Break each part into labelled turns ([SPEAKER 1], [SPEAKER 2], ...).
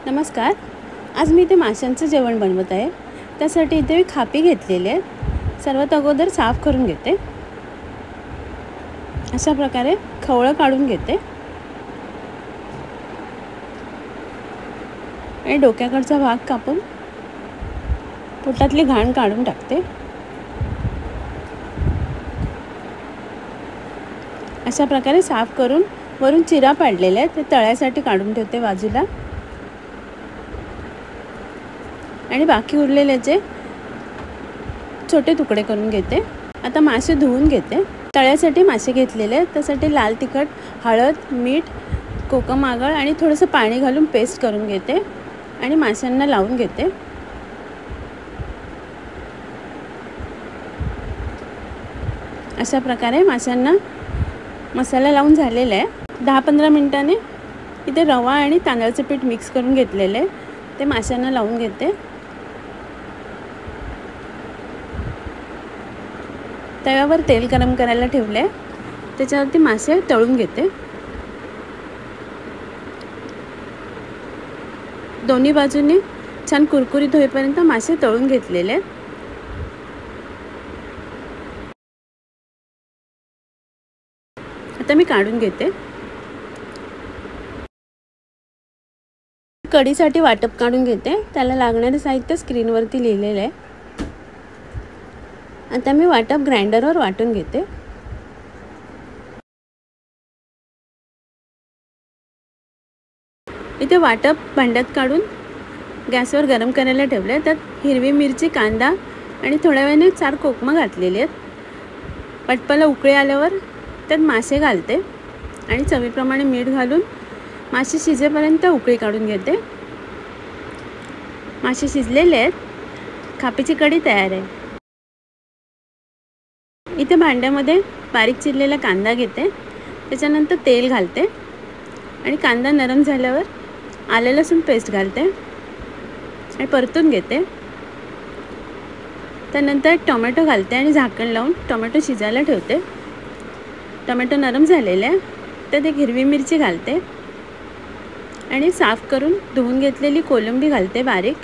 [SPEAKER 1] नमस्कार. आज मी इथे माशांचं जेवण बनवत आहे. त्यासाठी इथे मी खापी घेतलेली आहे. सर्वात अगोदर साफ करून घेते. अशा प्रकारे खवळं काढून घेते आणि डोक्याकडचा भाग कापून पोटातली घाण काढून टाकते. अशा प्रकारे साफ करून वरून चिरा पाडलेला आहे ते तळ्यासाठी काढून ठेवते बाजूला. आणि बाकी उरलेल्याचे छोटे तुकडे करून घेते. आता मासे धुवून घेते. तळ्यासाठी मासे घेतलेले त्यासाठी लाल तिखट, हळद, मीठ, कोकम आगळ आणि थोडंसं पाणी घालून पेस्ट करून घेते आणि माशांना लावून घेते. अशा प्रकारे माशांना मसाला लावून झालेला आहे. 10-15 मिनिटांनी इथे रवा आणि तांदळाचं पीठ मिक्स करून घेतलेलं आहे ते माशांना लावून घेते. तव्यावर तेल गरम करायला ठेवले. त्याच्यावरती मासे तळून घेते. दोन्ही बाजूंनी छान कुरकुरीत होईपर्यंत मासे तळून घेतलेले. आता मी काढून घेते. कढीसाठी वाटप काढून घेते. त्याला लागणारे साहित्य स्क्रीनवरती लिहिलेले आहे. आता मी वाटप ग्राइंडरवर वाटून घेते. इथे वाटप भांड्यात काढून गॅसवर गरम करायला ठेवले. त्यात हिरवी मिरची, कांदा आणि थोड्या वेळाने 4 कोकमं घातलेली आहेत. पटपाला उकळी आल्यावर त्यात मासे घालते आणि चवीप्रमाणे मीठ घालून मासे शिजेपर्यंत उकळी काढून घेते. मासे शिजलेले आहेत. खापीची कढी तयार आहे. इथे भांड्यामध्ये बारीक चिरलेला कांदा घेते. त्याच्यानंतर तेल घालते आणि कांदा नरम झाल्यावर आलं लसूण पेस्ट घालते आणि परतून घेते. त्यानंतर टोमॅटो घालते आणि झाकण लावून टोमॅटो शिजायला ठेवते. टोमॅटो नरम झालेले आहे. त्यात एक हिरवी मिरची घालते आणि साफ करून धुवून घेतलेली कोलंबी घालते बारीक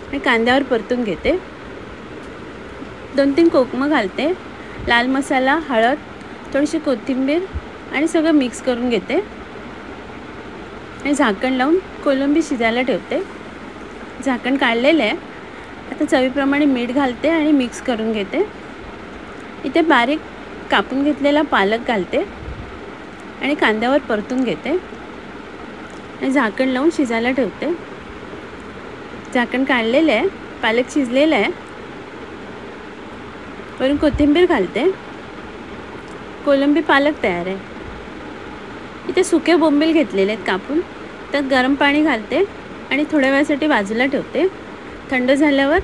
[SPEAKER 1] आणि कांद्यावर परतून घेते. 2-3 कोकमं घालते. लाल मसाला, हळद, थोडीशी कोथिंबीर आणि सगळं मिक्स करून घेते आणि झाकण लावून कोलंबी शिजायला ठेवते. झाकण काढलेलं आहे. आता चवीप्रमाणे मीठ घालते आणि मिक्स करून घेते. इथे बारीक कापून घेतलेला पालक घालते आणि कांद्यावर परतून घेते आणि झाकण लावून शिजायला ठेवते. झाकण काढलेलं आहे. पालक शिजलेलं आहे. वरून कोथिंबीर घालते. कोलंबी पालक तयार आहे. इथे सुके बोंबील घेतलेले आहेत कापून. त्यात गरम पाणी घालते आणि थोड्या वेळासाठी बाजूला ठेवते. थंड झाल्यावर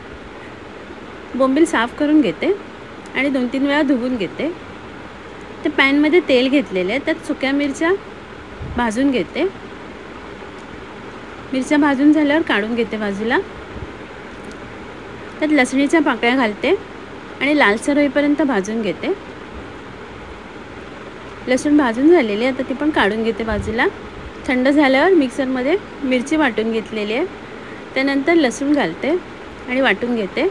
[SPEAKER 1] बोंबील साफ करून घेते आणि 2-3 वेळा धुवून घेते. ते पॅनमध्ये तेल घेतलेले आहे. त्यात सुक्या मिरच्या भाजून घेते. मिरच्या भाजून झाल्यावर काढून घेते बाजूला. त्यात लसणीच्या पाकळ्या घालते आणि लालसर होईपर्यंत भाजून घेते. लसूण भाजून झालेली आता ती पण काढून घेते बाजूला. थंड झाल्यावर मिक्सरमध्ये मिरची वाटून घेतलेली आहे. त्यानंतर लसूण घालते आणि वाटून घेते.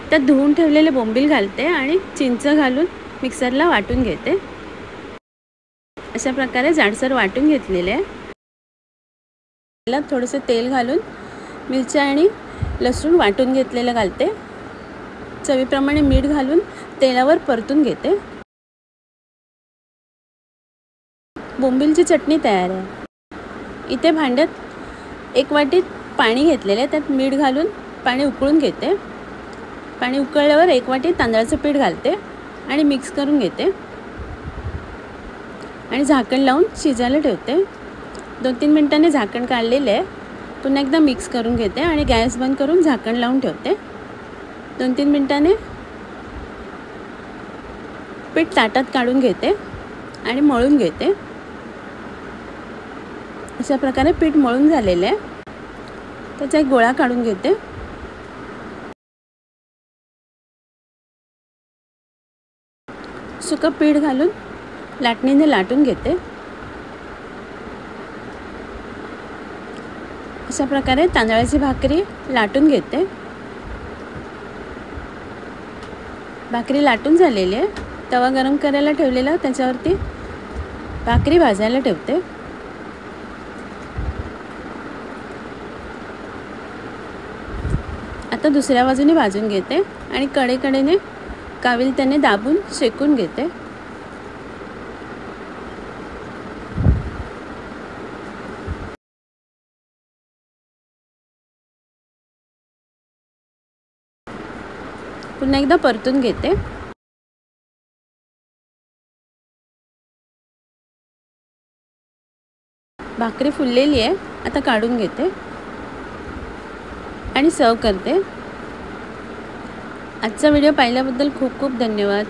[SPEAKER 1] त्यात धुवून ठेवलेले बोंबील घालते आणि चिंच घालून मिक्सरला वाटून घेते. अशा प्रकारे जाडसर वाटून घेतलेले आहे. त्याला थोडंसं तेल घालून मिरच्या आणि लसूण वाटून घेतलेलं घालते. चवीप्रमाणे मीठ घालून तेलावर परतून घेते. बोंबीलची चटणी तयार आहे. इथे भांड्यात 1 वाटी पाणी घेतलेलं आहे. त्यात मीठ घालून पाणी उकळून घेते. पाणी उकळल्यावर 1 वाटी तांदळाचं पीठ घालते आणि मिक्स करून घेते आणि झाकण लावून शिजायला ठेवते. 2-3 मिनिटांनी झाकण काढलेलं आहे. पुन्हा एकदा मिक्स करून घेते आणि गॅस बंद करून झाकण लावून ठेवते. 2-3 मिनिटांनी पीठ ताटात काढून घेते आणि मळून घेते. अशा प्रकारे पीठ मळून झालेलं आहे. त्याचा एक गोळा काढून घेते. सुकं पीठ घालून लाटणीने लाटून घेते. अशा प्रकारे तांदळाची भाकरी लाटून घेते। भाकरी लाटून झालेली आहे। तवा गरम करायला ठेवलेला, त्याच्यावरती भाकरी भाजायला ठेवते। आता दुसऱ्या बाजूने भाजून घेते आणि कडेकडेने काविल त्याने दाबून शेकून घेते। पुन्हा एकदा परतून घेते। भाकरी फुललेली आहे, आता काढून घेते आणि सर्व करते। आजचा व्हिडिओ पाहिल्याबद्दल खूप खूप धन्यवाद।